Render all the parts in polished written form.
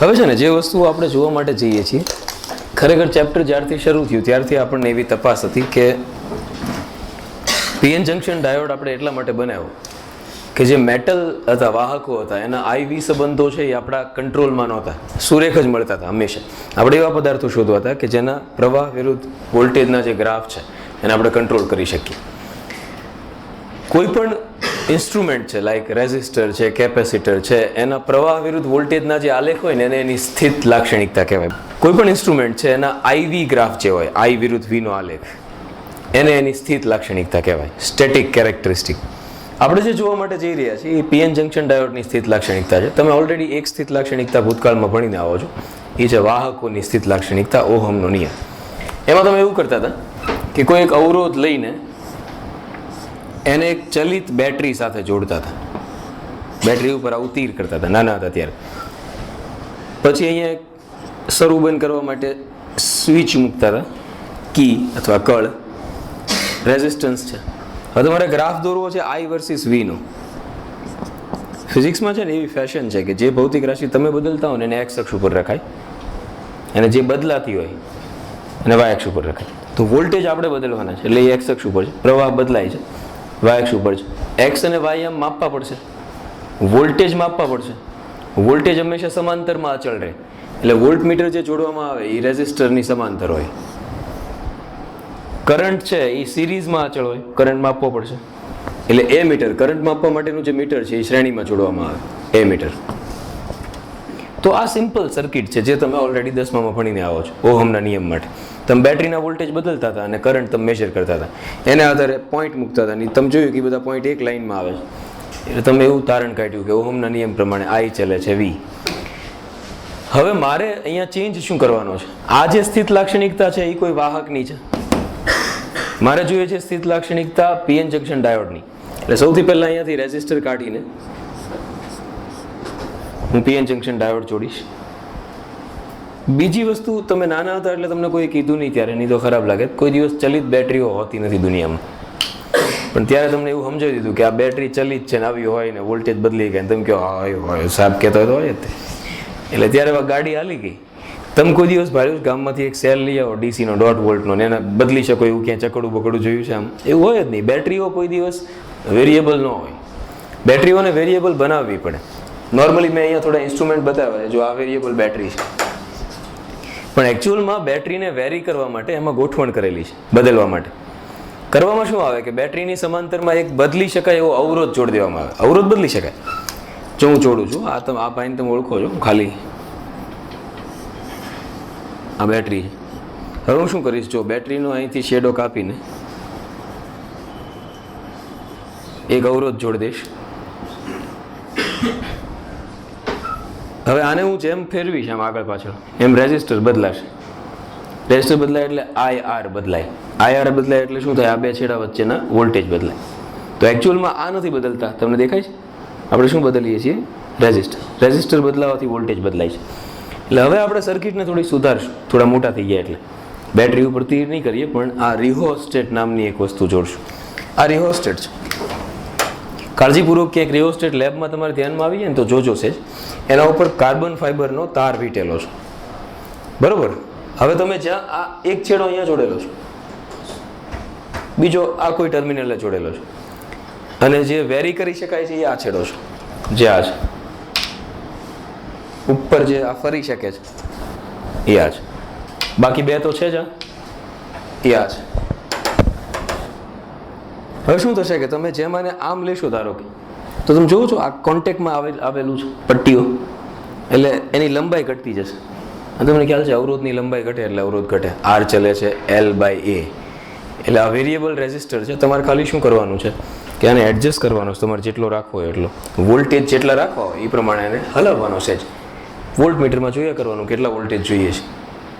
હવે છે ને જે વસ્તુઓ આપણે જોવા માટે જઈએ છીએ, ખરેખર ચેપ્ટર જ્યારથી શરૂ થયું ત્યારથી આપણને એવી તપાસ હતી કે પીએન જંકશન ડાયોડ આપણે એટલા માટે બનાવ્યો કે જે મેટલ હતા, વાહકો હતા, એના IV સંબંધો છે એ આપણા કંટ્રોલમાં નહોતા, સુરેખ જ મળતા હતા હંમેશા. આપણે એવા પદાર્થો શોધવા હતા કે જેના પ્રવાહ વિરુદ્ધ વોલ્ટેજના જે ગ્રાફ છે એને આપણે કંટ્રોલ કરી શકીએ. કોઈ પણ ઇન્સ્ટ્રુમેન્ટ છે, લાઈક રેઝિસ્ટર છે, કેપેસિટર છે, એના પ્રવાહ વિરુદ્ધ વોલ્ટેજના જે આલેખ હોય ને એને એની સ્થિત લાક્ષણિકતા કહેવાય. કોઈ પણ ઇન્સ્ટ્રુમેન્ટ છે એના IV ગ્રાફ જે હોય, I વિરુદ્ધ V નો આલેખ, એને એની સ્થિત લાક્ષણિકતા કહેવાય, સ્ટેટિક કેરેક્ટરિસ્ટિક. આપણે જે જોવા માટે જઈ રહ્યા છીએ એ પીએન જંકશન ડાયોડની સ્થિત લાક્ષણિકતા છે. તમે ઓલરેડી એક સ્થિત લાક્ષણિકતા ભૂતકાળમાં ભણીને આવો છો, એ છે વાહકોની સ્થિત લાક્ષણિકતા, ઓહમનો નિયમ. એમાં તમે એવું કરતા હતા કે કોઈ એક અવરોધ લઈને એને એક ચલિત બેટરી સાથે જોડતા હતા, બેટરી ઉપર આવું તીર કરતા હતા નાના હતા ત્યારે. પછી અહીંયા એક શરૂ બંધ કરવા માટે સ્વિચ મૂકતા હતા, કી અથવા કળ. રેઝિસ્ટન્સ છે. હવે તમારે ગ્રાફ દોરવો છે I વર્સિસ V નો. ફિઝિક્સમાં છે ને એવી ફેશન છે કે જે ભૌતિક રાશિ તમે બદલતા હો ને એને X અક્ષ ઉપર રખાય, અને જે બદલાતી હોય એને Y અક્ષ ઉપર રખાય. તો વોલ્ટેજ આપણે બદલવાના છે એટલે એ X અક્ષ ઉપર છે, પ્રવાહ બદલાય છે Y અક્ષ ઉપર છે. X અને Y એમ માપવા પડશે, વોલ્ટેજ માપવા પડશે. વોલ્ટેજ હંમેશા સમાંતરમાં અચળ રહે, એટલે વોલ્ટમીટર જે જોડવામાં આવે એ રેઝિસ્ટરની સમાંતર હોય. કરંટ છે એ સિરીઝમાં અચળ હોય, કરંટ માપવો પડશે, એટલે એ મીટર, કરંટ માપવા માટેનું જે મીટર છે એ શ્રેણીમાં જોડવામાં આવે, એ મીટર. તો આ સિમ્પલ સર્કિટ છે જે તમે ઓલરેડી 10મામાં ભણીને આવો છો, ઓહમના નિયમ માટે. તમે બેટરીના વોલ્ટેજ બદલતા હતા અને કરંટ તમે મેજર કરતા હતા, એને આધારે પોઈન્ટ મૂકતા હતા, અને તમે જોયું કે બધા પોઈન્ટ એક લાઇનમાં આવે છે, એટલે તમે એવું તારણ કાઢ્યું કે ઓહમના નિયમ પ્રમાણે I ચાલે છે V. હવે મારે અહીંયા ચેન્જ શું કરવાનો છે? આ જે સ્થિત લાક્ષણિકતા છે એ કોઈ વાહકની છે, મારે જોઈએ છે સ્થિત લાક્ષણિકતા પીએન જંકશન ડાયોડની. એટલે સૌથી પહેલા અહીંયાથી રેઝિસ્ટર કાઢીને હું પીએન જંકશન ડાયોડ જોડીશ. બીજી વસ્તુ, તમે નાના હતા એટલે તમને કોઈ કીધું નહીં ત્યારે, નહીં તો ખરાબ લાગે, કોઈ દિવસ ચલિત બેટરીઓ હોતી નથી દુનિયામાં, પણ ત્યારે તમને એવું સમજાવી દીધું કે આ બેટરી ચલિત છે ને આવી હોય ને વોલ્ટેજ બદલી ગયા, તમે કહો હોય સાહેબ કહેતો હોય જ. એટલે ત્યારે ગાડી હાલી ગઈ. તમે કોઈ દિવસ ભાર્યું ગામમાંથી એક સેલ લઈ આવો DC નો 1.5 વોલ્ટનો, ને એને બદલી શકો એવું ક્યાં ચકડું બકડું જોયું છે? આમ એવું હોય જ નહીં. બેટરીઓ કોઈ દિવસ વેરિયેબલ ન હોય, બેટરીઓને વેરિયેબલ બનાવવી પડે. નોર્મલી મેં અહીંયા થોડા ઇન્સ્ટ્રુમેન્ટ બતાવ્યા છે, જો આ વેરિયેબલ બેટરી છે, પણ એકચ્યુઅલમાં બેટરીને વેરી કરવા માટે એમાં ગોઠવણ કરેલી છે, બદલવા માટે. કરવામાં શું આવે કે બેટરીની સમાંતરમાં એક બદલી શકાય એવો અવરોધ જોડી દેવામાં આવે. અવરોધ બદલી શકાય. જો હું જોડું છું, આ ભાઈને તમે ઓળખો છો, ખાલી આ બેટરી. હવે હું શું કરીશ, જો બેટરીનો અહીંથી શેડો કાપીને એક અવરોધ જોડી દઈશ. હવે આને હું જેમ ફેરવીશ આમ આગળ પાછળ, એમ રેઝિસ્ટર બદલાશે. રેઝિસ્ટર બદલાય એટલે IR બદલાય. IR બદલાય એટલે શું થાય? આ બે છેડા વચ્ચેના વોલ્ટેજ બદલાય. તો એકચ્યુઅલમાં આ નથી બદલતા, તમને દેખાય છે? આપણે શું બદલીએ છીએ? રેઝિસ્ટર. રેઝિસ્ટર બદલાવાથી વોલ્ટેજ બદલાય છે. એટલે હવે આપણે સર્કિટને થોડી સુધારશું, થોડા મોટા થઈ ગયા એટલે. બેટરી ઉપર તીર નહીં કરીએ, પણ આ રિહોસ્ટેટ નામની એક વસ્તુ જોડશું. આ રિહોસ્ટેટ છે. કાળજીપૂર્વક ક્યાંક રિહોસ્ટેટ લેબમાં તમારે ધ્યાનમાં આવી જાય ને તો જોજો છે, એના ઉપર કાર્બન ફાઈબરનો તાર વીટેલો છે, બરોબર? હવે તમે જ્યાં આ એક છેડો અહીંયા જોડેલો છે, બીજો આ કોઈ ટર્મિનલે જોડેલો છે, અને જે વેરી કરી શકાય છે એ આ છેડો છે, જે આ છે ઉપર, જે આ ફરી શકે છે એ આ છે. બાકી બે તો છે જ, એ આ છે. હવે શું થશે કે તમે જેમ આને આમ લેશો, ધારો કે, તો તમે જોવો છો આ કોન્ટેક્ટમાં આવેલું છે પટ્ટીઓ, એટલે એની લંબાઈ ઘટતી જશે. અને તમને ખ્યાલ છે અવરોધની લંબાઈ ઘટે એટલે અવરોધ ઘટે. R ચલે છે L/A, એટલે આ વેરિયેબલ રેઝિસ્ટર છે. તમારે ખાલી શું કરવાનું છે કે આને એડજસ્ટ કરવાનો છે, તમારે જેટલો રાખવો હોય એટલો. વોલ્ટેજ જેટલા રાખવા હોય એ પ્રમાણે એને હલાવવાનો છે જ. વોલ્ટમીટરમાં જોયા કરવાનું કેટલા વોલ્ટેજ જોઈએ છે,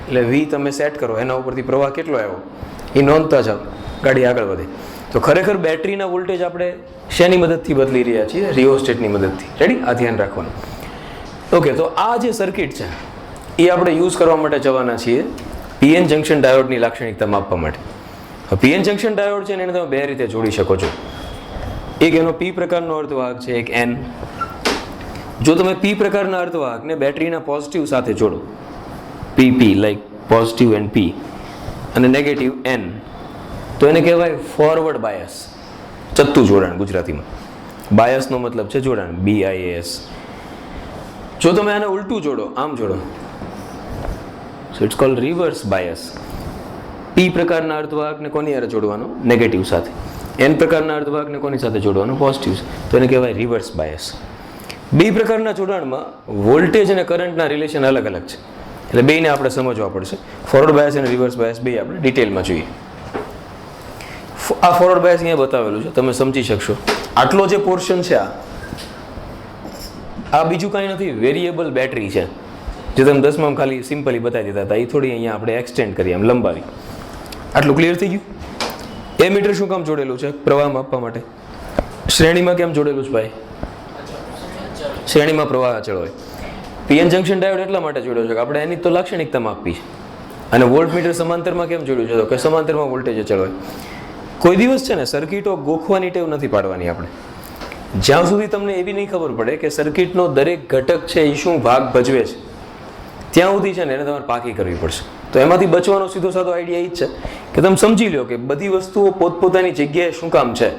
એટલે V તમે સેટ કરો, એના ઉપરથી પ્રવાહ કેટલો આવ્યો એ નોંધતા જાઓ, ગાડી આગળ વધે. તો ખરેખર બેટરીના વોલ્ટેજ આપણે શેની મદદથી બદલી રહ્યા છીએ? રિયોસ્ટેટની મદદથી. રેડી? આ ધ્યાન રાખવાનું. ઓકે, તો આ જે સર્કિટ છે એ આપણે યુઝ કરવા માટે જવાના છીએ પીએન જંકશન ડાયોડની લાક્ષણિકતા માપવા માટે. પીએન જંકશન ડાયોડ છે ને એને તમે બે રીતે જોડી શકો છો. એક એનો P પ્રકારનો અર્ધવાહક છે, એક N. જો તમે પી પ્રકારના અર્ધવાહકને બેટરીના પોઝિટિવ સાથે જોડો, પી લાઈક પોઝિટિવ એન્ડ પી, અને નેગેટિવ એન, તો એને કહેવાય ફોરવર્ડ બાયસ, ચત્તુ જોડાણ ગુજરાતીમાં. બાયસનો મતલબ છે જોડાણ, BIAS. જો તમે આને ઉલટું જોડો, આમ જોડો, so it's called reverse bias. P પ્રકારના અર્ધવાહકને કોની હારે જોડવાનો? નેગેટિવ સાથે. એન પ્રકારના અર્ધવાહકને કોની સાથે જોડવાનો? પોઝિટિવ. તો એને કહેવાય રિવર્સ બાયસ. બે પ્રકારના જોડાણમાં વોલ્ટેજ અને કરંટના રિલેશન અલગ અલગ છે, એટલે બેને આપણે સમજવા પડશે. ફોરવર્ડ બાયસ અને રિવર્સ બાયસ બે આપણે ડિટેલમાં જોઈએ. આ ફોરવર્ડ બાયસ અહીંયા બતાવેલું છે, તમે સમજી શકશો. આટલો જે પોર્શન છે આ બીજું કાંઈ નથી, વેરિયેબલ બેટરી છે, જે તમે 10માં ખાલી સિમ્પલી બતાવી દીધા હતા. એ થોડી અહીંયા આપણે એક્સટેન્ડ કરી, આમ લંબાવી. આટલું ક્લિયર થઈ ગયું? એમીટર શું કામ જોડેલું છે? પ્રવાહ માપવા માટે. શ્રેણીમાં કેમ જોડેલું છે ભાઈ? શ્રેણીમાં પ્રવાહ અચળ હોય. પીએન જંકશન ડાયોડ એટલા માટે જોડ્યો છે કે આપણે એની તો લાક્ષણિકતા માપવી છે. અને વોલ્ટમીટર સમાંતરમાં કેમ જોડ્યું છે? તો કે સમાંતરમાં વોલ્ટેજ અચળ હોય. કોઈ દિવસ છે ને સર્કિટો ગોખવાની ટેવ નથી પાડવાની આપણે. જ્યાં સુધી તમને એવી નહીં ખબર પડે કે સર્કિટનો દરેક ઘટક છે એ શું ભાગ ભજવે છે, ત્યાં સુધી છે ને એને તમારે પાકી કરવી પડશે. તો એમાંથી બચવાનો સીધો સાધો આઈડિયા એ જ છે કે તમે સમજી લો કે બધી વસ્તુઓ પોતપોતાની જગ્યાએ શું કામ છે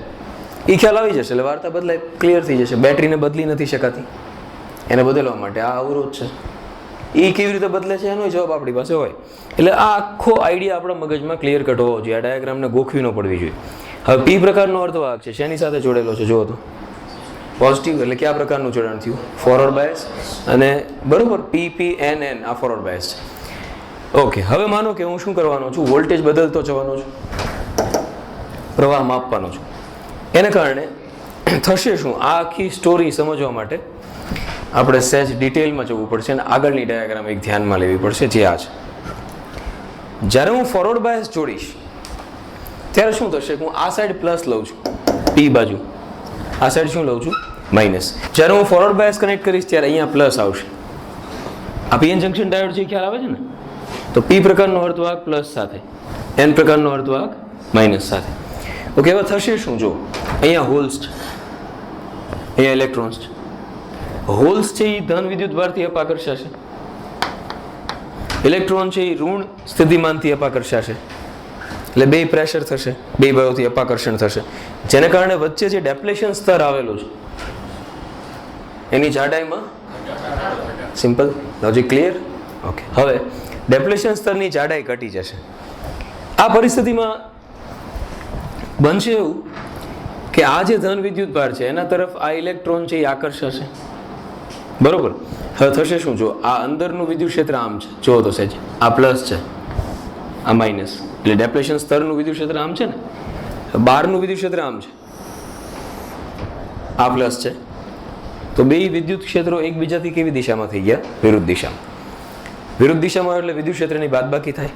એ ખ્યાલ આવી જશે, એટલે વાર્તા બદલાય, ક્લિયર થઈ જશે. બેટરીને બદલી નથી શકાતી, એને બદલવા માટે આ અવરોધ છે, એ કેવી રીતે બદલે છે એનો જવાબ આપણી પાસે હોય. એટલે આ આખો આઈડિયા આપણા મગજમાં ક્લિયર કટ હોવો જોઈએ. આ ડાયાગ્રામને ગોખવી ન પડવી જોઈએ. હવે પી પ્રકારનો અર્ધવાહક છે, શેની સાથે જોડેલો છે? જુઓ તો પોઝિટિવ, એટલે કયા પ્રકારનું જોડાણ થયું? Forward bias. અને બરોબર, PPNN આ ફોરવર્ડ બાયસ છે. ઓકે, હવે માનો કે હું શું કરવાનો છું? વોલ્ટેજ બદલતો જવાનો છું, પ્રવાહ માપવાનો છું. એને કારણે થશે શું? આ આખી સ્ટોરી સમજવા માટે આપણે સહેજ ડિટેલમાં જવું પડશે અને આગળની ડાયાગ્રામ એક ધ્યાનમાં લેવી પડશે, જે આ છે. જ્યારે હું ફોરવર્ડ બાયસ જોડીશ ત્યારે શું થશે? હું આ સાઈડ પ્લસ લઉં છું, પી બાજુ, આ સાઈડ શું લઉં છું? માઇનસ. જ્યારે હું ફોરવર્ડ બાયસ કનેક્ટ કરીશ ત્યારે અહીંયા પ્લસ આવશે. આ પીએન જંકશન ડાયોડ છે, ખ્યાલ આવે છે ને? તો પી પ્રકારનો અર્ધવાહક પ્લસ સાથે, એન પ્રકારનો અર્ધવાહક માઇનસ સાથે. ઓકે, હવે થશે શું? જો અહીંયા હોલ્સ છે, અહીંયા ઇલેક્ટ્રોન્સ છે. હોલ્સ છે એ ધન વિદ્યુત ભારથી અપાકર્ષાશે, ઇલેક્ટ્રોન છે એ ઋણ સ્થિતિમાનથી અપાકર્ષાશે. એટલે બે પ્રેશર થશે, બે બાજુથી અપાકર્ષણ થશે, જેને કારણે વચ્ચે જે ડેપ્લેશન સ્તર આવેલું છે એની જાડાઈમાં સિમ્પલ લોજિક ક્લિયર? ઓકે, હવે ડેપ્લેશન સ્તરની જાડાઈ ઘટી જશે. આ પરિસ્થિતિમાં બનશે એવું કે આ જે ધન વિદ્યુત ભાર છે એના તરફ આ ઇલેક્ટ્રોન છે એ આકર્ષાશે, બરોબર? હવે થશે શું? જો આ અંદરનું વિદ્યુત ક્ષેત્ર આમ છે, જુઓ તો સહેજ, આ પ્લસ છે, આ માઇનસ, એટલે ડેપ્લેશન સ્તરનું વિદ્યુત ક્ષેત્ર આમ છે ને, બહારનું વિદ્યુત ક્ષેત્ર આમ છે, આ પ્લસ છે. તો બે વિદ્યુત ક્ષેત્રો એકબીજાથી કેવી દિશામાં થઈ ગયા? વિરુદ્ધ દિશામાં. વિરુદ્ધ દિશામાં એટલે વિદ્યુત ક્ષેત્રની બાદબાકી થાય.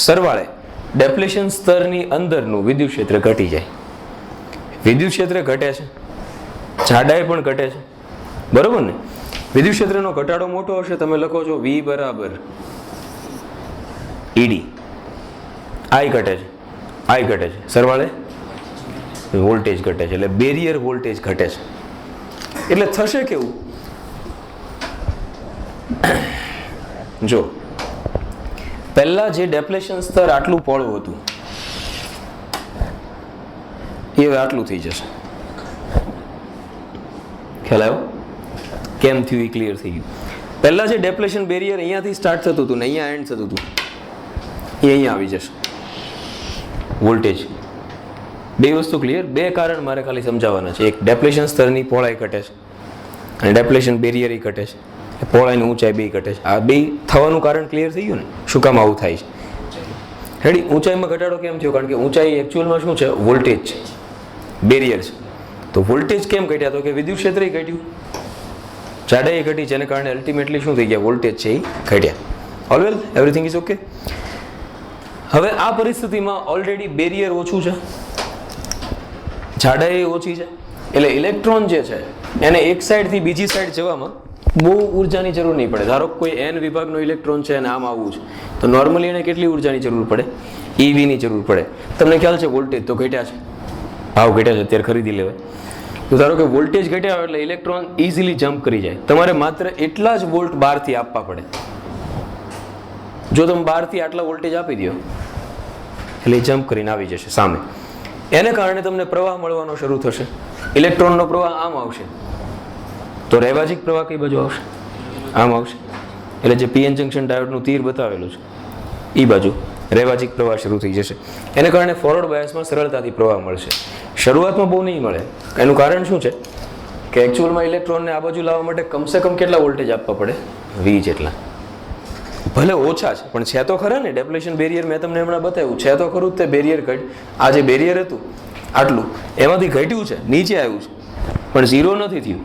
સરવાળે ડેપ્લેશન સ્તરની અંદરનું વિદ્યુત ક્ષેત્ર ઘટી જાય. વિદ્યુત ક્ષેત્ર ઘટે છે, જાડાઈ પણ ઘટે છે, બરોબર ને? વિદ્યુત ક્ષેત્રનો ઘટાડો મોટો હશે, તમે લખો છો V બરાબર ED. I ઘટે છે, I ઘટે છે, સરવાળે વોલ્ટેજ ઘટે છે, એટલે બેરિયર વોલ્ટેજ ઘટે છે. એટલે થશે કેવું? જો પહેલા જે ડેપ્લેશન સ્તર આટલું પહોળું હતું એ હવે આટલું થઈ જશે. ખ્યાલ આવ્યો? કેમ થયું એ ક્લિયર થઈ ગયું. પહેલા જે ડેપ્લેશન બેરિયર અહીંયાથી સ્ટાર્ટ થતું હતું ને અહીંયા એન્ડ થતું હતું એ અહીંયા આવી જશે. વોલ્ટેજ, બે વસ્તુ ક્લિયર. બે કારણ મારે ખાલી સમજાવવાના છે. એક, ડેપ્લેશન સ્તરની પહોળાઈ ઘટે છે અને ડેપ્લેશન બેરિયર ઘટે છે, પહોળાઈની ઊંચાઈ બે ઘટે છે. આ બે થવાનું કારણ ક્લિયર થઈ ગયું ને? શું કામ આવું થાય છે? હેડી, ઊંચાઈમાં ઘટાડો કેમ થયો? કારણ કે ઊંચાઈ એકચ્યુઅલમાં શું છે? વોલ્ટેજ છે, બેરિયર છે. તો વોલ્ટેજ કેમ ઘટ્યા? તો કે વિદ્યુત ક્ષેત્ર ઘટ્યું, જાડાઈ ઘટી, જેને કારણે અલ્ટિમેટલી શું થઈ ગયા? વોલ્ટેજ છે એ ઘટ્યા. All well, everything is okay. હવે આ પરિસ્થિતિમાં ઓલરેડી બેરિયર ઓછું છે, જાડાઈ ઓછી છે, એટલે ઇલેક્ટ્રોન જે છે એને એક સાઈડથી બીજી સાઈડ જવામાં બહુ ઉર્જાની જરૂર નહીં પડે. ધારો કોઈ N વિભાગનો ઇલેક્ટ્રોન છે અને આમ આવવું છે તો નોર્મલી એને કેટલી ઉર્જાની જરૂર પડે? EV ની જરૂર પડે. તમને ખ્યાલ છે વોલ્ટેજ તો ઘટ્યા છે, ભાવ ઘટ્યા છે, અત્યારે ખરીદી લેવાય. તો ધારો કે વોલ્ટેજ ઘટ્યા હોય એટલે ઇલેક્ટ્રોન ઇઝીલી જમ્પ કરી જાય. તમારે માત્ર એટલા જ વોલ્ટ બહારથી આપવા પડે. જો તમે બહારથી આટલા વોલ્ટેજ આપી દો એટલે એ જમ્પ કરીને આવી જશે સામે. એને કારણે તમને પ્રવાહ મળવાનો શરૂ થશે. ઇલેક્ટ્રોનનો પ્રવાહ આમ આવશે તો રૈવાજિક પ્રવાહ કઈ બાજુ આવશે? આમ આવશે. એટલે જે પીએન જંકશન ડાયોડનું તીર બતાવેલું છે એ બાજુ રૈવાજિક પ્રવાહ શરૂ થઈ જશે. એને કારણે ફોરવર્ડ બાયસમાં સરળતાથી પ્રવાહ મળશે. શરૂઆતમાં બહુ નહીં મળે. એનું કારણ શું છે કે એકચ્યુઅલમાં ઇલેક્ટ્રોનને આ બાજુ લાવવા માટે કમસે કમ કેટલા વોલ્ટેજ આપવા પડે? V જેટલા. ભલે ઓછા છે પણ છે તો ખરા ને. ડેપ્લેશન બેરિયર મેં તમને હમણાં બતાવ્યું છે તો ખરું જ. તે બેરિયર ઘટ આ જે બેરિયર હતું આટલું એમાંથી ઘટ્યું છે, નીચે આવ્યું છે, પણ 0 નથી થયું.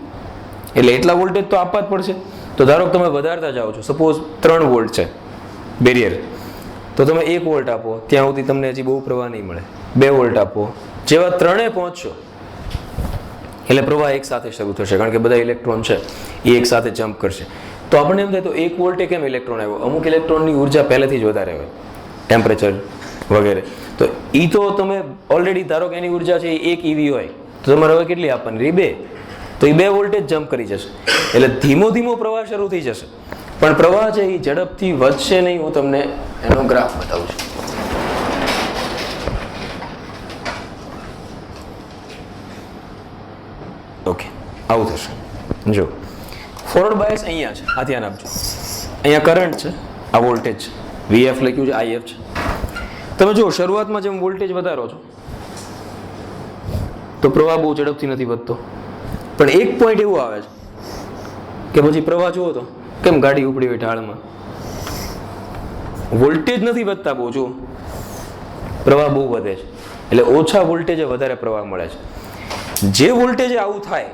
એટલે એટલા વોલ્ટેજ તો આપવા જ પડશે. તો ધારો કે તમે વધારતા જાઓ છો, સપોઝ 3 વોલ્ટ છે બેરિયર, તો તમે 1 વોલ્ટ આપો, ત્યાં સુધી તમને હજી બહુ પ્રવાહ નહીં મળે. 2 વોલ્ટ આપો, જેવા 3 પહોંચશો એટલે પ્રવાહ એક સાથે શરૂ થશે, કારણ કે બધા ઇલેક્ટ્રોન છે એ એક સાથે જમ્પ કરશે. તો આપણને એમ થાય તો 1 વોલ્ટે કેમ ઇલેક્ટ્રોન આવ્યો? અમુક ઇલેક્ટ્રોનની ઉર્જા પહેલેથી જ વધારે હોય, ટેમ્પરેચર વગેરે. તો એ તો તમે ઓલરેડી ધારો કે એની ઉર્જા છે એ 1 EV હોય તો તમારે હવે કેટલી આપવાની? 2. તો એ 2 વોલ્ટેજ જમ્પ કરી જશે. એટલે ધીમો ધીમો પ્રવાહ શરૂ થઈ જશે, પણ પ્રવાહ છે એ ઝડપથી વધશે નહીં. હું તમને એનો ગ્રાફ બતાવું છું. ઓકે, આવું થશે. જો ફોરવર્ડ બાયસ અહીંયા છે, આ ધ્યાન આપજો. અહીંયા કરંટ છે, આ વોલ્ટેજ છે, VF લખ્યું છે, IF છે. તમે જો શરૂઆતમાં જેમ વોલ્ટેજ વધારો છો તો પ્રવાહ બહુ ઝડપથી નથી વધતો, પણ એક પોઈન્ટ એવું આવે છે કે પછી પ્રવાહ જુઓ તો કેમ ગાડી ઉપડી હોય ઢાળમાં. વોલ્ટેજ નથી વધતા બહુ, જો પ્રવાહ બહુ વધે છે. એટલે ઓછા વોલ્ટેજે વધારે પ્રવાહ મળે છે. જે વોલ્ટેજે આવું થાય,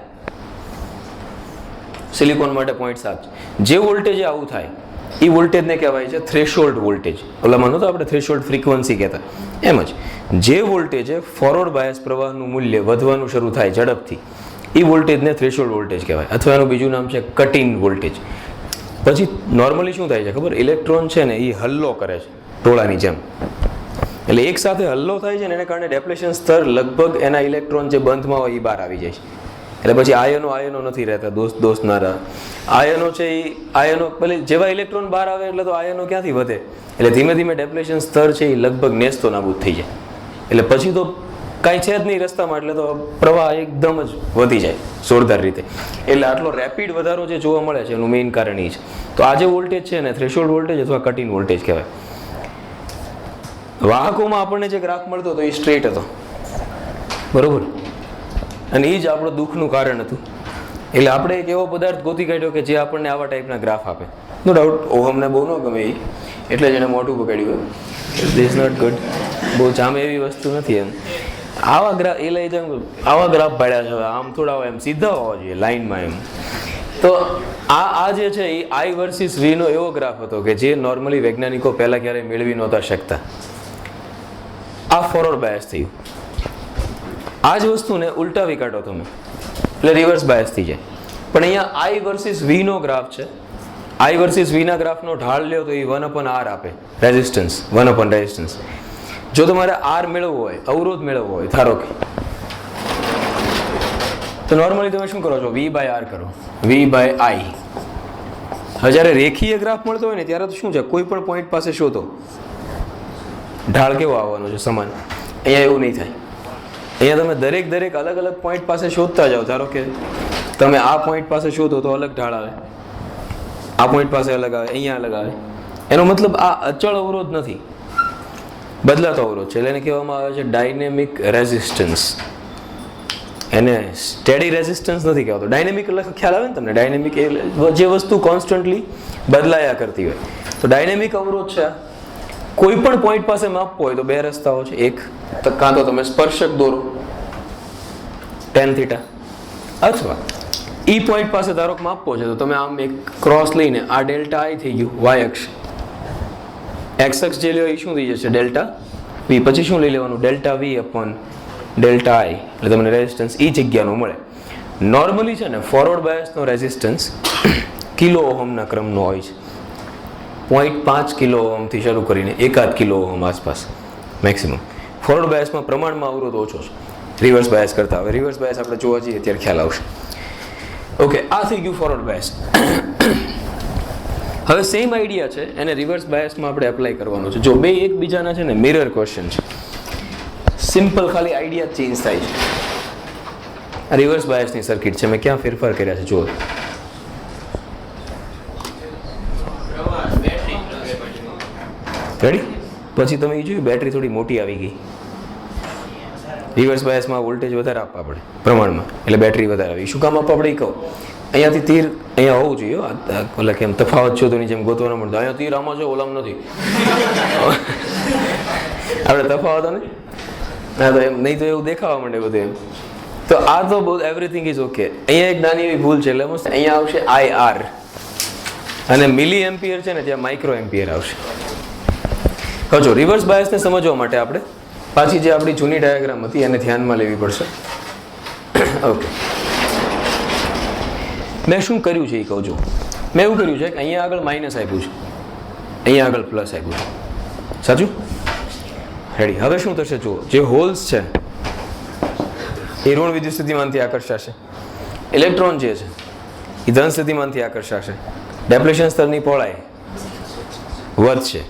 સિલિકોન માટે 0.7, જે વોલ્ટેજે આવું થાય એ વોલ્ટેજને કહેવાય છે થ્રેશોલ્ડ વોલ્ટેજ. ઓલામાં નહોતો આપણે થ્રેશોલ્ડ ફ્રીક્વન્સી કહેતા, એમ જ જે વોલ્ટેજે ફોરવર્ડ બાયસ પ્રવાહનું મૂલ્ય વધવાનું શરૂ થાય ઝડપથી, એ વોલ્ટેજને થ્રેશોલ્ડ વોલ્ટેજ કહેવાય. અથવા એનું બીજું નામ છે કટ ઇન વોલ્ટેજ. પછી નોર્મલી શું થાય છે ખબર? ઇલેક્ટ્રોન છે ને એ હલ્લો કરે છે ટોળાની જેમ. એટલે એક સાથે હલ્લો થાય છે ને એને કારણે ડેપ્લેશન સ્તર લગભગ એના ઇલેક્ટ્રોન જે બંધમાં હોય એ બહાર આવી જાય છે. એટલે પછી આયનો નથી રહેતા, દોસ્ત ના રહે. આયનો છે એ આયનો પેલે જેવા ઇલેક્ટ્રોન બહાર આવે એટલે તો આયનો ક્યાંથી વધે? એટલે ધીમે ધીમે ડેપ્લેશન સ્તર છે એ લગભગ નેસ્તો નાબૂદ થઈ જાય. એટલે પછી તો કાંઈ છે જ નહીં રસ્તામાં, એટલે તો પ્રવાહ એકદમ જ વધી જાય જોરદાર રીતે. એટલે આટલો રેપિડ વધારો જે જોવા મળે છે એનું મેઇન કારણ એ છે. તો આ જે વોલ્ટેજ છે ને થ્રેશોલ્ડ વોલ્ટેજ અથવા કટ ઇન વોલ્ટેજ કહેવાય. વાહકોમાં આપણને જે ગ્રાફ મળતો હતો એ સ્ટ્રેટ હતો, બરોબર, અને એ જ આપણું દુઃખનું કારણ હતું. એટલે આપણે એક એવો પદાર્થ ગોતી કાઢ્યો કે જે આપણને આવા ટાઈપના ગ્રાફ આપે. નો ડાઉટ ઓહમને બહુ ન ગમે એ, એટલે જ એને મોઢું પકડ્યું. This not good. બહુ જામે એવી વસ્તુ નથી એમ. આવા ગ્રાફ એ લઈ જાવ, આવા ગ્રાફ પાડ્યા છે, આમ થોડા હોય એમ સીધા હોવા જોઈએ લાઈનમાં એમ. તો આ જે છે એ I વર્સિસ V નો એવો ગ્રાફ હતો કે જે નોર્મલી વૈજ્ઞાનિકો પહેલા ક્યારેય મેળવી નહોતા શકતા. આ ફોરવર્ડ બાયસ થયું. આ જ વસ્તુને ઉલટાવી કાઢો તમે એટલે રિવર્સ બાયસ થઈ જાય. પણ અહીંયા I વર્સિસ V નો ગ્રાફ છે. I વર્સિસ V ના ગ્રાફનો ઢાળ લ્યો તો એ 1/R આપે, રેઝિસ્ટન્સ 1/ રેઝિસ્ટન્સ. જો તમારે R મેળવવો હોય, અવરોધ મેળવવો હોય ધારો કે, તો નોર્મલી તમે શું કરો છો? V/R કરો, V/I. જ્યારે રેખીય ગ્રાફ મળતો હોય ને ત્યારે તો શું છે, કોઈ પણ પોઈન્ટ પાસે શોધો, ઢાળ કેવો આવવાનો છે? સમાન. અહીંયા એવું નહીં થાય. અહીંયા તમે દરેક અલગ અલગ પોઈન્ટ પાસે શોધતા જાઓ. ધારો કે તમે આ પોઈન્ટ પાસે શોધો તો અલગ ઢાળ આવે, આ પોઈન્ટ પાસે અલગ આવે, અહીંયા અલગ આવે. એનો મતલબ આ અચળ અવરોધ નથી, બદલાતો અવરોધ છે. એટલે એને કહેવામાં આવે છે ડાયનેમિક રેઝિસ્ટન્સ. એને સ્ટેડી રેઝિસ્ટન્સ નથી કહેવાતો. ડાયનેમિક એટલે ખ્યાલ આવે ને તમને? ડાયનેમિક એટલે જે વસ્તુ કોન્સ્ટન્ટલી બદલાયા કરતી હોય. તો ડાયનેમિક અવરોધ છે. કોઈ પણ પોઈન્ટ પાસે માપવો હોય તો 2 રસ્તાઓ છે. એક, કાં તો તમે સ્પર્શક દોરો tan θ, અથવા ઈ પોઈન્ટ પાસે ધારો કે માપવો છે તો તમે આમ એક ક્રોસ લઈને, આ ડેલ્ટા I થઈ ગયું y અક્ષ, x અક્ષ જે લ્યો એ શું થઈ જશે? Delta V. પછી શું લઈ લેવાનું? Delta V upon delta I. એટલે તમને રેઝિસ્ટન્સ ઈ જગ્યાનો મળે. નોર્મલી છે ને ફોરવર્ડ બાયસનો રેઝિસ્ટન્સ કિલો ઓહમના ક્રમનો હોય છે. 0.5 કિલો ઓહમથી શરૂ કરીને 1 કિલો ઓહમ આસપાસ મેક્સિમમ. ફોરવર્ડ બાયસમાં પ્રમાણમાં અવરોધ ઓછો છે. રિવર્સ બાયસ કરતા. હવે રિવર્સ બાયસ આપણે જોવા જઈએ ત્યારે ખ્યાલ આવશે. ઓકે, આ થઈ ગયું ફોરવર્ડ બાયસ. હવે સેમ આઈડિયા છે એને રિવર્સ બાયસમાં આપણે એપ્લાય કરવાનું છે. જો બે એકબીજાના છે ને મિરર ક્વેશ્ચન છે, સિમ્પલ ખાલી આઈડિયા ચેન્જ થાય છે. આ રિવર્સ બાયસની સર્કિટ છે, મેં ક્યાં ફેરફાર કર્યા છે જુઓ. રેડી? પછી તમે એ જોયું બેટરી થોડી મોટી આવી ગઈ. રિવર્સ બાયસમાં વોલ્ટેજ વધારે આપવા પડે પ્રમાણમાં, એટલે બેટરી વધારે આવી. શું કામ આપવા પડે એ કહું. અહીંયાથી તીર અહીંયા હોવું જોઈએ, એટલે કેમ તફાવત શોધોની જેમ ગોતવાનો મળતો. અહીંયા તીર આમાં છે, ઓલામ નથી. આપણે તફાવત ને હા, તો એમ નહીં તો એવું દેખાવા માંડે બધું એમ. તો આ તો બહુ એવરીથિંગ ઇઝ ઓકે. અહીંયા એક નાની એવી ભૂલ છે, એટલે મસ્ત અહીંયા આવશે IR અને મિલી એમ્પિયર છે ને ત્યાં માઇક્રો એમ્પિયર આવશે. હવે જો રિવર્સ બાયસને સમજવા માટે આપણે પાછી જે આપણી જૂની ડાયાગ્રામ હતી એને ધ્યાનમાં લેવી પડશે. ઓકે, મેં શું કર્યું છે એ કહું છું. મેં એવું કર્યું છે કે અહીંયા આગળ માઇનસ આપ્યું છે, અહીંયા આગળ પ્લસ આપ્યું છે. સાચું? રેડી? હવે શું થશે જુઓ, જે હોલ્સ છે એ ઋણ વિદ્યુત સ્થિતિમાનથી આકર્ષાશે, ઇલેક્ટ્રોન જે છે એ ધન સ્થિતિમાનથી આકર્ષાશે, ડેપ્લેશન સ્તરની પહોળાઈ વધશે.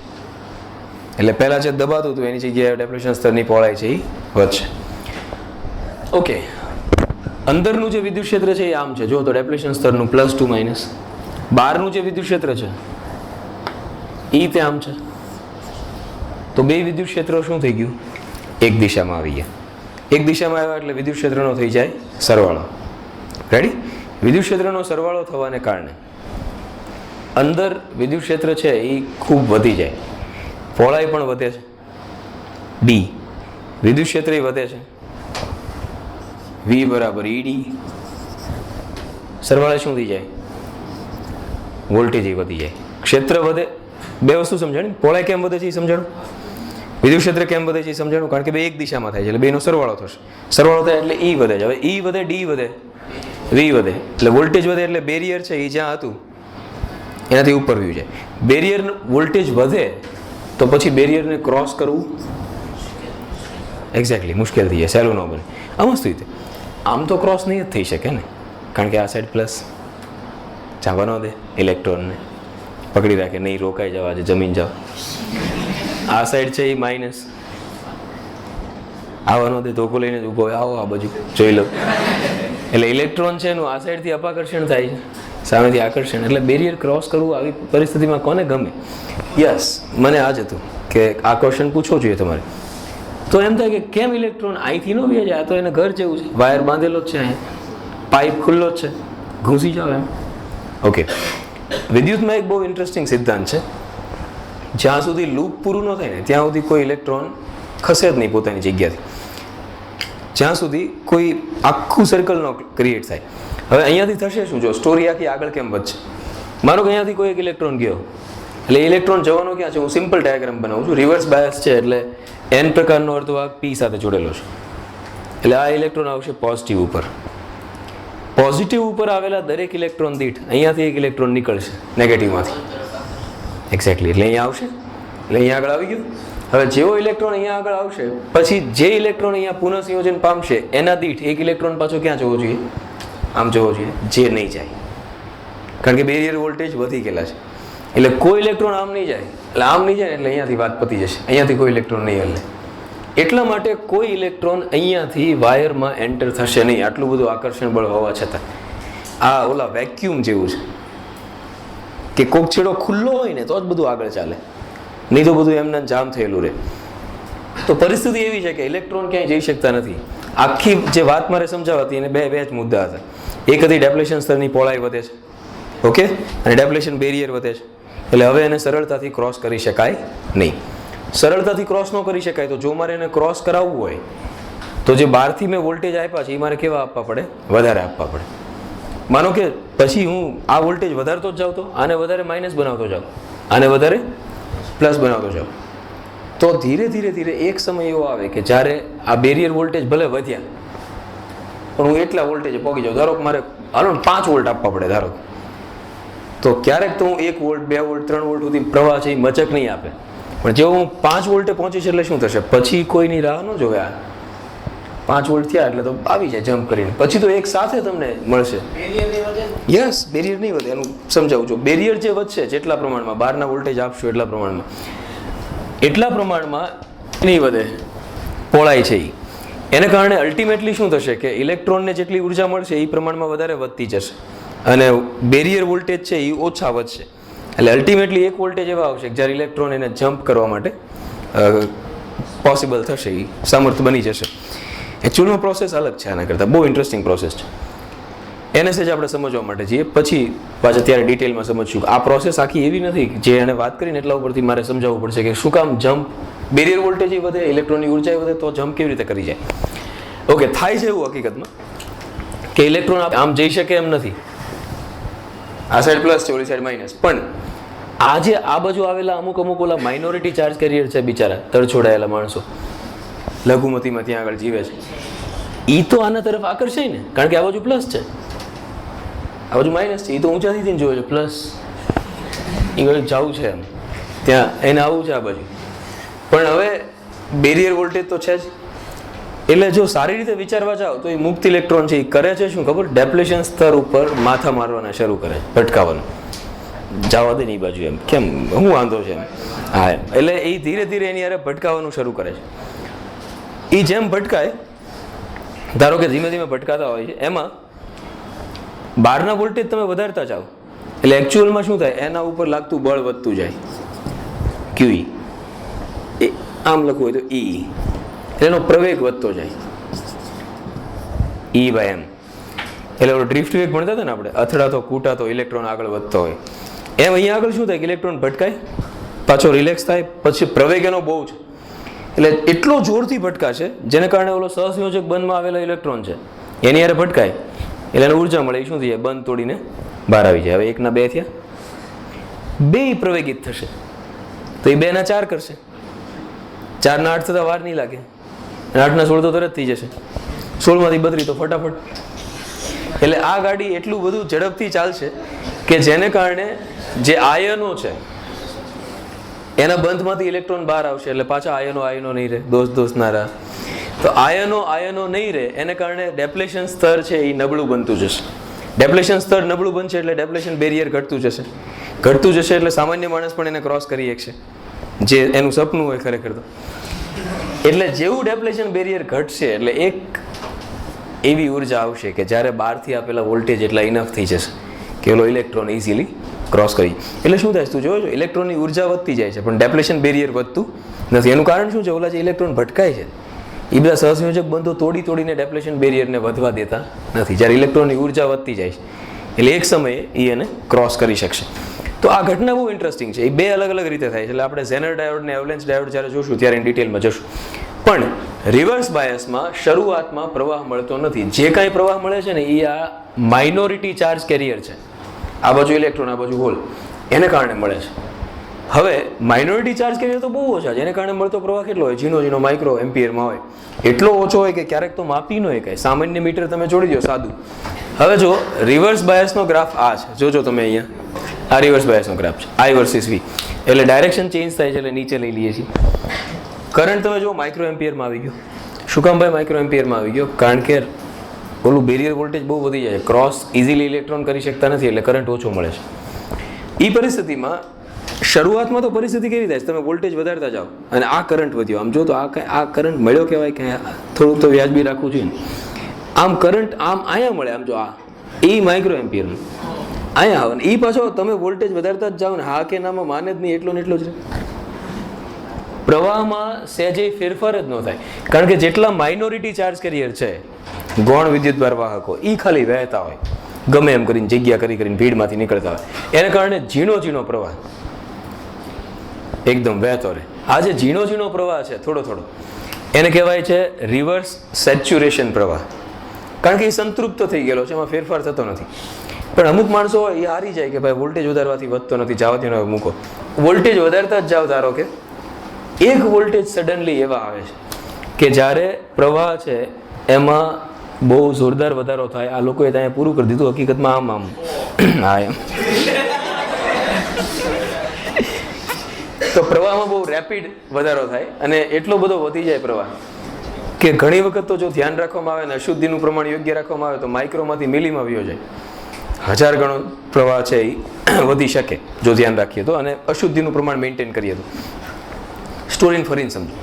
એટલે પહેલાં જે દબાતું હતું એની જગ્યાએ ડેપ્લેશન સ્તરની પહોળાઈ છે એ વધશે. ઓકે, અંદરનું જે વિદ્યુત ક્ષેત્ર છે એ આમ છે, જો તો ડેપ્લેશન સ્તરનું +2 માઇનસ. બહારનું જે વિદ્યુત ક્ષેત્ર છે એ તે આમ છે. તો બે વિદ્યુત ક્ષેત્રો શું થઈ ગયું? એક દિશામાં આવી ગયા. એક દિશામાં આવ્યા એટલે વિદ્યુત ક્ષેત્રનો થઈ જાય સરવાળો. રેડી? વિદ્યુત ક્ષેત્રનો સરવાળો થવાને કારણે અંદર વિદ્યુત ક્ષેત્ર છે એ ખૂબ વધી જાય, પહોળાઈ પણ વધે છે D, વિદ્યુત ક્ષેત્ર વધે છે V બરાબર ED. સરવાળે શું થઈ જાય? વોલ્ટેજ વધી જાય, ક્ષેત્ર વધે. બે વસ્તુ સમજાણી, પહોળાઈ કેમ વધે છે એ સમજાણું, વિદ્યુત ક્ષેત્ર કેમ વધે છે એ સમજાણું. કારણ કે બે એક દિશામાં થાય છે એટલે બેનો સરવાળો થશે. સરવાળો થાય એટલે E વધે છે. હવે E વધે, D વધે, V વધે એટલે વોલ્ટેજ વધે. એટલે બેરિયર છે એ જ્યાં હતું એનાથી ઉપર વ્યૂ જાય. બેરિયર વોલ્ટેજ વધે તો પછી બેરિયરને ક્રોસ કરવું એક્ઝેક્ટલી મુશ્કેલ થઈ જાય, સહેલું ન બને. આ વસ્તુ રીતે આમ તો ક્રોસ નહીં જ થઈ શકે ને, કારણ કે આ સાઈડ પ્લસ જવા ન દે, ઇલેક્ટ્રોનને પકડી રાખે, નહીં રોકાઈ જવા છે, જમીન જાવ. આ સાઈડ છે એ માઇનસ, આવવા ન દે, ધોકો લઈને જ ઊભો હોય, આવો આ બાજુ જોઈ લો. એટલે ઇલેક્ટ્રોન છે એનું આ સાઈડથી અપાકર્ષણ થાય છે, સામેથી આકર્ષણ. એટલે બેરિયર ક્રોસ કરવું આવી પરિસ્થિતિમાં કોને ગમે? યસ, મને આ જ હતું કે આ ક્વેશ્ચન પૂછવો જોઈએ તમારે. તો એમ થાય કે કેમ ઇલેક્ટ્રોન અહીંથી ન બી જાય? આ તો એને ઘર જેવું છે, વાયર બાંધેલો જ છે, અહીંયા પાઇપ ખુલ્લો જ છે, ઘૂસી જાવ એમ. ઓકે, વિદ્યુતમાં એક બહુ ઇન્ટરેસ્ટિંગ સિદ્ધાંત છે, જ્યાં સુધી લૂપ પૂરું ન થાય ને ત્યાં સુધી કોઈ ઇલેક્ટ્રોન ખસે જ નહીં પોતાની જગ્યાથી, જ્યાં સુધી કોઈ આખું સર્કલ ન ક્રિએટ થાય. હવે અહીંયાથી થશે શું? જો સ્ટોરી આખી આગળ કેમ વધશે? માનો કે અહીંયાથી કોઈ એક ઇલેક્ટ્રોન ગયો, એટલે ઇલેક્ટ્રોન જવાનો ક્યાં છે? હું સિમ્પલ ડાયાગ્રામ બનાવું છું. રિવર્સ બાયસ છે એટલે N પ્રકારનો અર્ધવાહક P સાથે જોડેલો છે. એટલે આ ઇલેક્ટ્રોન આવશે પોઝિટિવ ઉપર. પોઝિટિવ ઉપર આવેલા દરેક ઇલેક્ટ્રોન દીઠ અહીંયાથી એક ઇલેક્ટ્રોન નીકળશે નેગેટિવમાંથી. એક્ઝેક્ટલી, એટલે અહીંયા આવશે, એટલે અહીંયા આગળ આવી ગયું. હવે જેવો ઇલેક્ટ્રોન અહીંયા આગળ આવશે પછી જે ઇલેક્ટ્રોન અહીંયા પુનઃસંયોજન પામશે એના દીઠ એક ઇલેક્ટ્રોન પાછો ક્યાં જવો જોઈએ? આમ જવો જોઈએ, જે નહીં જાય, કારણ કે બેરિયર વોલ્ટેજ વધી ગયેલા છે. એટલે કોઈ ઇલેક્ટ્રોન આમ નહીં જાય, એટલે આમ નહીં જાય એટલે અહીંયાથી વાત પતી જશે, અહીંયાથી કોઈ ઇલેક્ટ્રોન નહીં હલે. એટલા માટે કોઈ ઇલેક્ટ્રોન અહીંયાથી વાયરમાં એન્ટર થશે નહીં, આટલું બધું આકર્ષણ બળ હોવા છતાં. આ ઓલા વેક્યુમ જેવું છે કે કોક છેડો ખુલ્લો હોય ને તો જ બધું આગળ ચાલે, નહીં તો બધું એમને જામ થયેલું રહે. તો પરિસ્થિતિ એવી છે કે ઇલેક્ટ્રોન ક્યાંય જઈ શકતા નથી. આખી જે વાત મારે સમજાવતી એને બે જ મુદ્દા હતા. એક હતી ડેપ્લેશન સ્તરની પહોળાઈ વધે છે, ઓકે, અને ડેપ્લેશન બેરિયર વધે છે. એટલે હવે એને સરળતાથી ક્રોસ કરી શકાય નહીં. સરળતાથી ક્રોસ ન કરી શકાય તો જો મારે એને ક્રોસ કરાવવું હોય તો જે બહારથી મેં વોલ્ટેજ આપ્યા છે એ મારે કેવા આપવા પડે? વધારે આપવા પડે. માનો કે પછી હું આ વોલ્ટેજ વધારતો જ જાઉં, તો આને વધારે માઇનસ બનાવતો જાઉં, આને વધારે પ્લસ બનાવતો જાઉં, તો ધીરે ધીરે એક સમય એવો આવે કે જ્યારે આ બેરિયર વોલ્ટેજ ભલે વધ્યા પણ હું એટલા વોલ્ટેજ પહોંચી જાઉં. ધારો કે મારે હાલો 5 વોલ્ટ આપવા પડે, ધારો તો ક્યારેક તો હું 1 વોલ્ટ 2 વોલ્ટ 3 વોલ્ટ સુધી પ્રવાહ છે એ મચક નહીં આપે. પણ જેવો હું 5 વોલ્ટે પહોંચીશ એટલે શું થશે? પછી કોઈની રાહ ન જોવે, આ 5 વોલ્ટ થયા એટલે તો આવી જાય જમ્પ કરીને, પછી તો એક સાથે તમને મળશે. યસ, બેરિયર નહીં વધે. એનું સમજાવું છું. બેરિયર જે વધશે જેટલા પ્રમાણમાં બહારના વોલ્ટેજ આપશો એટલા પ્રમાણમાં નહીં વધે પહોળાઈ છે એને કારણે અલ્ટિમેટલી શું થશે કે ઇલેક્ટ્રોનને જેટલી ઉર્જા મળશે એ પ્રમાણમાં વધારે વધતી જશે અને બેરિયર વોલ્ટેજ છે એ ઓછા વધશે. એટલે અલ્ટિમેટલી એક વોલ્ટેજ એવા આવશે કે જ્યારે ઇલેક્ટ્રોન એને જમ્પ કરવા માટે પોસિબલ થશે, એ સામર્થ્ય બની જશે. એકચ્યુઅલમાં પ્રોસેસ અલગ છે આના કરતાં, બહુ ઇન્ટરેસ્ટિંગ પ્રોસેસ છે. એને જ આપણે સમજવા માટે છીએ, પછી પાછા ત્યારે ડિટેલમાં સમજશું. આ પ્રોસેસ આખી એવી નથી જે એને વાત કરીને એટલા ઉપરથી મારે સમજાવવું પડશે કે શું કામ જમ્પ બેરિયર વોલ્ટેજ વધે, ઇલેક્ટ્રોનની ઉર્જા વધે તો જમ્પ કેવી રીતે કરી જાય. ઓકે, થાય છે એવું હકીકતમાં કે ઇલેક્ટ્રોન આમ જઈ શકે એમ નથી. આ સાઈડ પ્લસ છે, ઓલી સાઈડ માઇનસ. પણ આજે આ બાજુ આવેલા અમુક ઓલા માઇનોરિટી ચાર્જ કેરિયર છે બિચારા, તરછોડાયેલા માણસો, લઘુમતીમાં ત્યાં આગળ જીવે છે, એ તો આના તરફ આકર્ષાય ને, કારણ કે આ બાજુ પ્લસ છે, આ બાજુ માઇનસ છે. એ તો ઊંચાથી જોવે છે પ્લસ, એ જવું છે એમ, ત્યાં એને આવવું છે આ બાજુ. પણ હવે બેરિયર વોલ્ટેજ તો છે જ. એટલે જો સારી રીતે વિચારવા જાઓ તો એ મુક્ત ઇલેક્ટ્રોન છે એ કરે છે શું ખબર? ડેપ્લેશન સ્તર ઉપર માથા મારવાના શરૂ કરે, ભટકાવાનું. જવા દે ને એ બાજુ, એમ કેમ, શું વાંધો છે એમ. હા એમ. એટલે એ ધીરે ધીરે એની યારે ભટકાવાનું શરૂ કરે છે. એ જેમ ભટકાય, ધારો કે ધીમે ધીમે ભટકાતા હોય છે, એમાં બહારના વોલ્ટેજ તમે વધારતા જાઓ એટલે એકચ્યુઅલમાં શું થાય, એના ઉપર લાગતું બળ વધતું જાય. ક્યુઈ એ આમ લખવું હોય તો ઈ, એનો પ્રવેગ વધતો જાય. ઈ બાય એમ. એટલે ડ્રિફ્ટ વેગ ભણતા હતા ને આપણે, અથડાતો કૂટાતો ઇલેક્ટ્રોન આગળ વધતો હોય એમ અહીંયા આગળ શું થાય કે ઇલેક્ટ્રોન ભટકાય, પાછો રિલેક્સ થાય, પછી પ્રવેગ એનો બહુ છે. એટલે એટલો જોરથી ભટકાશે જેને કારણે ઓલો સહસંયોજક બંધમાં આવેલો ઇલેક્ટ્રોન છે એની યારે ભટકાય એટલે એને ઉર્જા મળે. એ શું થઈ જાય, બંધ તોડીને બહાર આવી જાય. હવે 1 ના 2 થયા, 2 પ્રવેગિત થશે તો એ 2 ના 4 કરશે, 4 ના 8 થતા વાર નહીં લાગે, 8 ના 16 તો તરત થઈ જશે, 16 માંથી 32 તો ફટાફટ. એટલે આ ગાડી એટલું બધું ઝડપથી ચાલશે કે જેને કારણે જે આયનો છે એના બંધમાંથી ઇલેક્ટ્રોન બહાર આવશે એટલે પાછા આયનો નહીં રહે, દોષ ના રહે. તો આયનો નહીં રહે એને કારણે ડેપ્લેશન સ્તર છે એ નબળું બનતું જશે. ડેપ્લેશન સ્તર નબળું બનશે એટલે ડેપ્લેશન બેરિયર ઘટતું જશે એટલે સામાન્ય માણસ પણ એને ક્રોસ કરી શકશે, જે એનું સપનું હોય ખરેખર તો. એટલે જેવું ડેપ્લેશન બેરિયર ઘટશે એટલે એક એવી ઉર્જા આવશે કે જ્યારે બહારથી આપેલા વોલ્ટેજ એટલા ઇનફ થઈ જશે કે ઓલો ઇલેક્ટ્રોન ઇઝીલી ક્રોસ કરી. એટલે શું થાય, તું જોયો ઇલેક્ટ્રોનની ઉર્જા વધતી જાય છે પણ ડેપ્લેશન બેરિયર વધતું નથી. એનું કારણ શું છે, ઓલા જે ઇલેક્ટ્રોન ભટકાય છે એ બધા સહસંયોજક બંધો તોડીને ડેપ્લેશન બેરિયરને વધવા દેતા નથી. જ્યારે ઇલેક્ટ્રોનની ઉર્જા વધતી જાય છે એટલે એક સમયે એ એને ક્રોસ કરી શકશે. તો આ ઘટના બહુ ઇન્ટરેસ્ટિંગ છે. એ 2 અલગ અલગ રીતે થાય છે. એટલે આપણે ઝેનર ડાયોડ ને એવલેન્સ ડાયોડ જ્યારે જોશું ત્યારે ડિટેલમાં જશું. પણ રિવર્સ બાયસમાં શરૂઆતમાં પ્રવાહ મળતો નથી. જે કાંઈ પ્રવાહ મળે છે ને એ આ માઇનોરિટી ચાર્જ કેરિયર છે, આ બાજુ ઇલેક્ટ્રોન આ બાજુ હોલ, એને કારણે મળે છે. હવે માઇનોરિટી ચાર્જ કેરિયર તો બહુ ઓછા છે, એને કારણે મળતો પ્રવાહ કેટલો હોય, ઝીણો માઇક્રો એમ્પિયરમાં હોય. એટલો ઓછો હોય કે ક્યારેક તો માપી ન શકાય. સામાન્ય મીટર તમે જોડી દો સાદું. હવે જો રિવર્સ બાયસનો ગ્રાફ આ છે, જોજો તમે અહીંયા, આ રિવર્સ બાયસનો ગ્રાફ છે, I વર્સિસ V. એટલે ડાયરેક્શન ચેન્જ થાય છે એટલે નીચે લઈ લઈએ છીએ. કરંટ તમે જો માઇક્રો એમ્પિયરમાં આવી ગયો. શું કામ ભાઈ માઇક્રો એમ્પિયરમાં આવી ગયો? કારણ કે ઓલું બેરિયર વોલ્ટેજ બહુ વધી જાય, ક્રોસ ઇઝીલી ઇલેક્ટ્રોન કરી શકતા નથી એટલે કરંટ ઓછો મળે છે. એ પરિસ્થિતિમાં શરૂઆતમાં તો પરિસ્થિતિ કેવી થાય છે, તમે વોલ્ટેજ વધારતા જાઓ અને આ કરંટ વધ્યો. આમ જો તો આ કરંટ મળ્યો કહેવાય કે થોડુંક તો વ્યાજબી રાખવું જોઈએ ને. આમ કરંટ આમ અહીંયા મળે, આમ જો આ એ માઇક્રો એમ્પિયરનું અહીંયા આવે ને એ પાછો તમે વોલ્ટેજ વધારતા જ જાઓ ને, હા કે નામાં માને જ નહીં, એટલો ને એટલો જ રહે. પ્રવાહમાં સહેજે ફેરફાર જ ન થાય કારણ કે જેટલા માઇનોરિટી ચાર્જ કેરિયર છે ગૌણ વિદ્યુતભાર વાહકો એ ખાલી વહેતા હોય, ગમે એમ કરીને જગ્યા કરીને ભીડમાંથી નીકળતા હોય, એને કારણે ઝીણો પ્રવાહ એકદમ વહેતો રહે. આ જે ઝીણો પ્રવાહ છે થોડો એને કહેવાય છે રિવર્સ સેચ્યુરેશન પ્રવાહ, કારણ કે એ સંતૃપ્ત થઈ ગયેલો છે, એમાં ફેરફાર થતો નથી. પણ અમુક માણસો એ હારી જાય કે ભાઈ વોલ્ટેજ વધારવાથી વધતો નથી, જવા દો મૂકો. વોલ્ટેજ વધારતા જ જાઓ, ધારો કે એક વોલ્ટેજ સડનલી એવા આવે છે કે જ્યારે પ્રવાહ છે એમાં બહુ જોરદાર વધારો થાય. આ લોકોએ ત્યાં પૂરું કરી દીધું, હકીકતમાં આમ હા એમ. તો પ્રવાહમાં બહુ રેપિડ વધારો થાય અને એટલો બધો વધી જાય પ્રવાહ કે ઘણી વખત તો જો ધ્યાન રાખવામાં આવે ને અશુદ્ધિનું પ્રમાણ યોગ્ય રાખવામાં આવે તો માઇક્રોમાંથી મિલીમાં વયો જાય, 1000 ગણો પ્રવાહ છે એ વધી શકે જો ધ્યાન રાખીએ તો, અને અશુદ્ધિનું પ્રમાણ મેન્ટેન કરીએ તો. સ્ટોરીને ફરીને સમજો,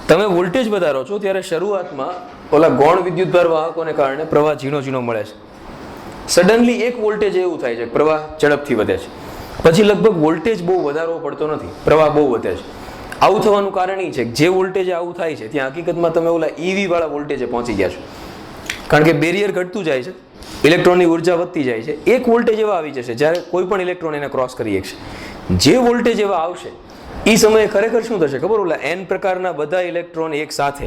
તમે વોલ્ટેજ વધારો છો ત્યારે શરૂઆતમાં ઓલા ગૌણ વિદ્યુતભાર વાહકોને કારણે પ્રવાહ ઝીણો ઝીણો મળે છે. સડનલી એક વોલ્ટેજ એવું થાય છે કે પ્રવાહ ઝડપથી વધે છે, પછી લગભગ વોલ્ટેજ બહુ વધારવો પડતો નથી, પ્રવાહ બહુ વધે છે. આવું થવાનું કારણ એ છે કે જે વોલ્ટેજ આવું થાય છે ત્યાં હકીકતમાં તમે ઓલા ઈવી વાળા વોલ્ટેજે પહોંચી ગયા છો, કારણ કે બેરિયર ઘટતું જાય છે, ઇલેક્ટ્રોનની ઉર્જા વધતી જાય છે. એક વોલ્ટેજ એવા આવી જશે જ્યારે કોઈ પણ ઇલેક્ટ્રોન એને ક્રોસ કરી શકશે. જે વોલ્ટેજ એવા આવશે એ સમયે ખરેખર શું થશે ખબર, ઓલા એન પ્રકારના બધા ઇલેક્ટ્રોન એક સાથે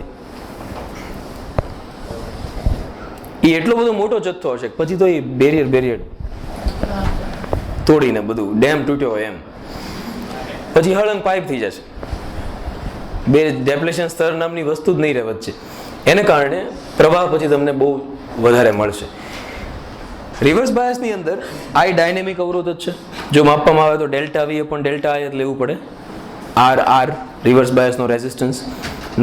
એ એટલો બધો મોટો જથ્થો હશે પછી તો એ બેરિયર તોડીને બધું ડેમ તૂટ્યો હોય એમ પછી હળંગ પાઇપ થઈ જશે. બે ડેપ્લેશન સ્તર નામની વસ્તુ જ નહીં રહે વચ્ચે, એને કારણે પ્રવાહ પછી તમને બહુ વધારે મળશે. રિવર્સ બાયસની અંદર આઈ ડાયનેમિક અવરોધ જ છે. જો માપવામાં આવે તો delta V upon delta I જ લેવું પડે. આર રિવર્સ બાયસનો રેઝિસ્ટન્સ.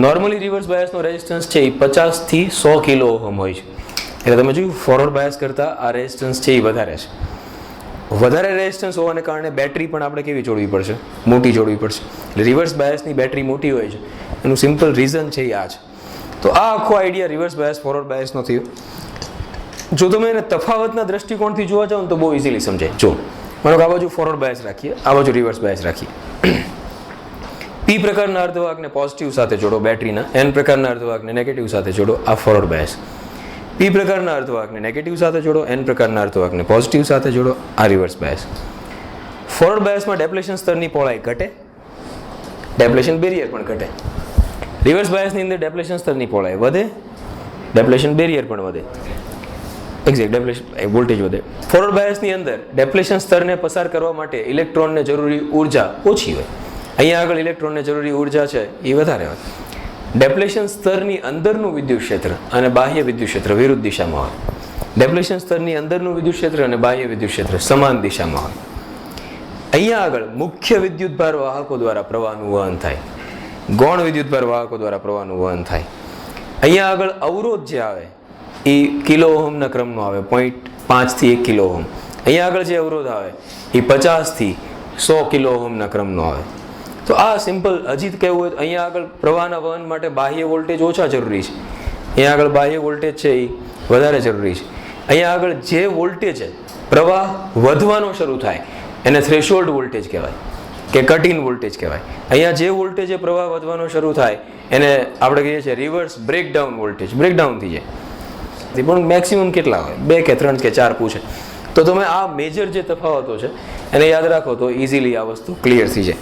નોર્મલી રિવર્સ બાયસનો રેઝિસ્ટન્સ છે એ 50 થી 100 કિલો ઓહમ હોય છે. એટલે તમે જોયું ફોરવર્ડ બાયસ કરતાં આ રેઝિસ્ટન્સ છે એ વધારે છે. વધારે રેઝિસ્ટન્સ હોવાને કારણે બેટરી પણ આપણે કેવી જોડવી પડશે, મોટી જોડવી પડશે. એટલે રિવર્સ બાયસની બેટરી મોટી હોય છે, એનું સિમ્પલ રીઝન છે એ આ છે. તો આ આખો આઈડિયા રિવર્સ બાયસ ફોરવર્ડ બાયસનો થયો. જો તમે એને તફાવતના દ્રષ્ટિકોણથી જોવા જાઓ ને તો બહુ ઇઝીલી સમજાય. જો માનો કે આ બાજુ ફોરવર્ડ બાયસ રાખીએ, આ બાજુ રિવર્સ બાયસ રાખીએ. પી પ્રકારના અર્ધવાહકને પોઝિટિવ સાથે જોડો બેટરીના, એન પ્રકારના અર્ધવાહકને નેગેટિવ સાથે જોડો, આ ફોરવર્ડ બાયસ. પી પ્રકારના અર્ધવાહકને નેગેટિવ સાથે જોડો, એન પ્રકારના અર્ધવાહકને પોઝિટિવ સાથે જોડો, આ રિવર્સ બાયસ. ફોરવર્ડ બાયસમાં ડેપ્લેશન સ્તરની પહોળાઈ ઘટે, ડેપ્લેશન બેરિયર પણ ઘટે. રિવર્સ બાયસની અંદર ડેપ્લેશન સ્તરની પહોળાઈ વધે, ડેપ્લેશન બેરિયર પણ વધે. એક્ઝેક્ટ ડેપ્લેશન વોલ્ટેજ વધે. ફોરવર્ડ બાયસની અંદર ડેપ્લેશન સ્તરને પસાર કરવા માટે ઇલેક્ટ્રોનને જરૂરી ઉર્જા ઓછી હોય, અહીંયા આગળ ઇલેક્ટ્રોનને જરૂરી ઉર્જા છે એ વધારે હોય. ડેપ્લેશન સ્તરની અંદરનું વિદ્યુત ક્ષેત્ર અને બાહ્ય વિદ્યુત ક્ષેત્ર વિરુદ્ધ દિશામાં હોય. ડેપ્લેશન સ્તરની અંદરનું વિદ્યુત ક્ષેત્ર અને બાહ્ય વિદ્યુત ક્ષેત્ર સમાન દિશામાં હોય. અહીંયા આગળ મુખ્ય વિદ્યુતભાર વાહકો દ્વારા પ્રવાહનું વહન થાય, ગૌણ વિદ્યુતભાર વાહકો દ્વારા પ્રવાહનું વહન થાય. અહીંયા આગળ અવરોધ જે આવે એ કિલો ઓહમના ક્રમનો આવે, 0.5 થી 1 કિલો ઓહમ. અહીંયા આગળ જે અવરોધ આવે એ 50 થી 100 કિલો ઓહમના ક્રમનો આવે. તો આ સિમ્પલ હજી કહેવું હોય તો અહીંયા આગળ પ્રવાહના વહન માટે બાહ્ય વોલ્ટેજ ઓછા જરૂરી છે, અહીંયા આગળ બાહ્ય વોલ્ટેજ છે એ વધારે જરૂરી છે. અહીંયા આગળ જે વોલ્ટેજ પ્રવાહ વધવાનો શરૂ થાય એને થ્રેશોલ્ડ વોલ્ટેજ કહેવાય કે કટ ઇન વોલ્ટેજ કહેવાય. અહીંયા જે વોલ્ટેજે પ્રવાહ વધવાનો શરૂ થાય એને આપણે કહીએ છીએ રિવર્સ બ્રેકડાઉન વોલ્ટેજ, બ્રેકડાઉન થઈ જાય. પણ મેક્સિમમ કેટલા હોય, 2 કે 3 કે 4 પૂછે તો તમે આ મેજર જે તફાવતો છે એને યાદ રાખો તો ઇઝીલી આ વસ્તુ ક્લિયર થઈ જાય.